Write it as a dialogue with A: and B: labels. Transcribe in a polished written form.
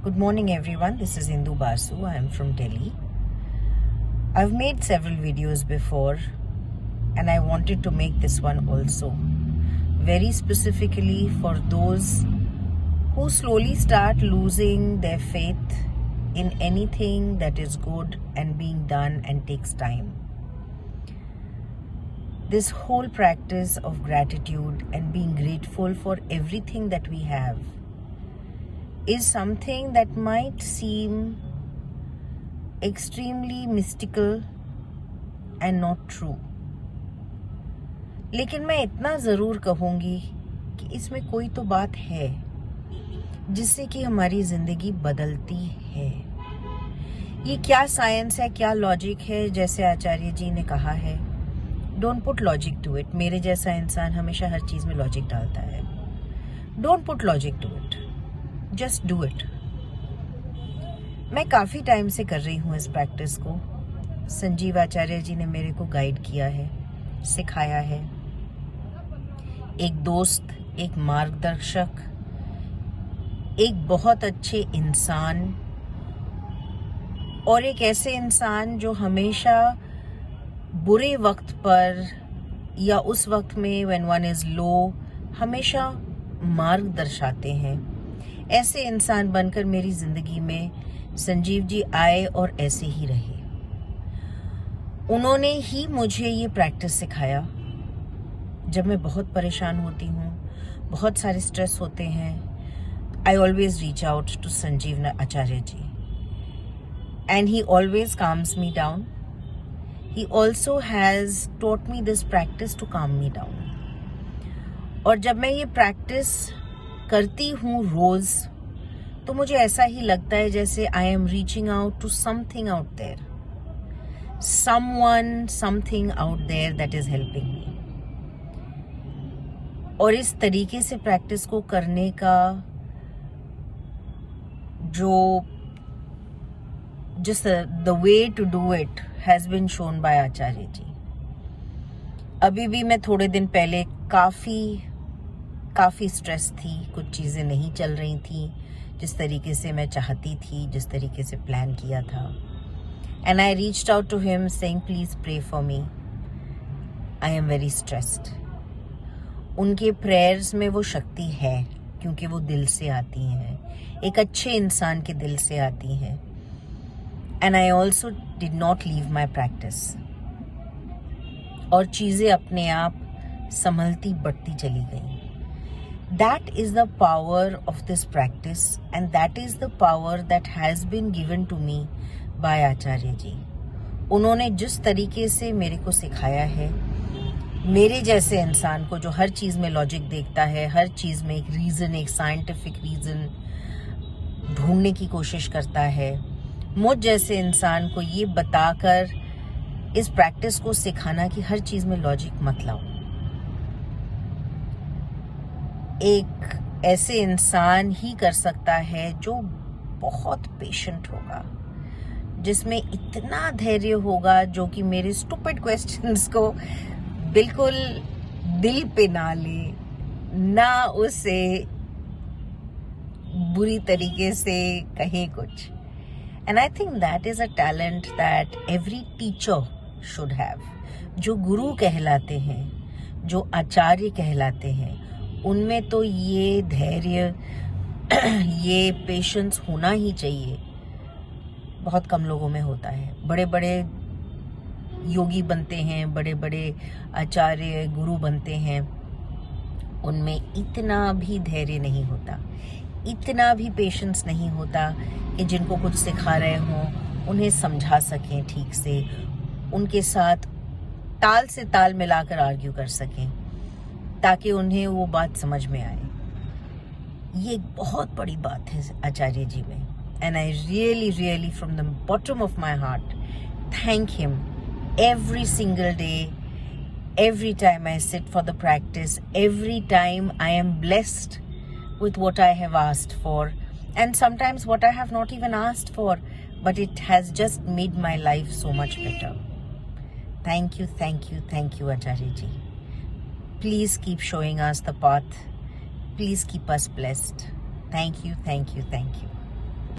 A: Good morning everyone, this is Indu Basu. I am from Delhi. I've made several videos before and I wanted to make this one also. Very specifically for those who slowly start losing their faith in anything that is good and being done and takes time. This whole practice of gratitude and being grateful for everything that we have is something that might seem extremely mystical and not true. लेकिन मैं इतना ज़रूर कहूँगी कि इसमें कोई तो बात है जिससे कि हमारी ज़िंदगी बदलती है. ये क्या साइंस है, क्या लॉजिक है, जैसे आचार्य जी ने कहा है, don't put logic to it. मेरे जैसा इंसान हमेशा हर चीज़ में लॉजिक डालता है. Don't put logic to it, just do it. मैं काफ़ी टाइम से कर रही हूँ इस प्रैक्टिस को. संजीव आचार्य जी ने मेरे को गाइड किया है, सिखाया है. एक दोस्त, एक मार्गदर्शक, एक बहुत अच्छे इंसान और एक ऐसे इंसान जो हमेशा बुरे वक्त पर या उस वक्त में व्हेन वन इज लो हमेशा मार्ग दर्शाते हैं. ऐसे इंसान बनकर मेरी जिंदगी में संजीव जी आए और ऐसे ही रहे. उन्होंने ही मुझे ये प्रैक्टिस सिखाया. जब मैं बहुत परेशान होती हूँ, बहुत सारे स्ट्रेस होते हैं, I always reach out to Sanjeev Acharya ji. And he always calms me down. He also has taught me this practice to calm me down. और जब मैं ये प्रैक्टिस करती हूँ रोज, तो मुझे ऐसा ही लगता है जैसे I am reaching out to something out there. Someone, something out there that is helping me. और इस तरीके से प्रैक्टिस को करने का जो just the way to do it has been shown by आचार्य जी. अभी भी मैं थोड़े दिन पहले काफ़ी स्ट्रेस थी. कुछ चीज़ें नहीं चल रही थी जिस तरीके से मैं चाहती थी, जिस तरीके से प्लान किया था. And I reached out to him saying, please pray for me. I am very stressed. उनके प्रेयर्स में वो शक्ति है क्योंकि वो दिल से आती हैं, एक अच्छे इंसान के दिल से आती हैं. And I also did not leave my practice. और चीज़ें अपने आप संभलती बढ़ती चली गई. That is the power of this practice and that is the power that has been given to me by आचार्य जी. उन्होंने जिस तरीके से मेरे को सिखाया है, मेरे जैसे इंसान को जो हर चीज़ में लॉजिक देखता है, हर चीज़ में एक रीज़न, एक साइंटिफिक रीज़न ढूंढने की कोशिश करता है, मुझ जैसे इंसान को ये बताकर इस प्रैक्टिस को सिखाना कि हर चीज़ में लॉजिक मत लाओ. एक ऐसे इंसान ही कर सकता है जो बहुत पेशेंट होगा, जिसमें इतना धैर्य होगा जो कि मेरे स्टूपिड क्वेश्चंस को बिल्कुल दिल पे ना ले, ना उसे बुरी तरीके से कहे कुछ. And I think that is a talent that every teacher should have. जो गुरु कहलाते हैं, जो आचार्य कहलाते हैं, उनमें तो ये धैर्य ये पेशेंस होना ही चाहिए. बहुत कम लोगों में होता है. बड़े बड़े योगी बनते हैं, बड़े बड़े आचार्य गुरु बनते हैं, उनमें इतना भी धैर्य नहीं होता, इतना भी पेशेंस नहीं होता कि जिनको कुछ सिखा रहे हों उन्हें समझा सकें ठीक से, उनके साथ ताल से ताल मिलाकर आर्ग्यू कर सकें ताकि उन्हें वो बात समझ में आए. ये एक बहुत बड़ी बात है आचार्य जी में. And I really from the bottom of my heart thank him every single day, every time I sit for the practice, every time I am blessed with what I have asked for, and sometimes what I have not even asked for, but it has just made my life so much better. Thank you, Acharya ji. Please keep showing us the path. Please keep us blessed. Thank you.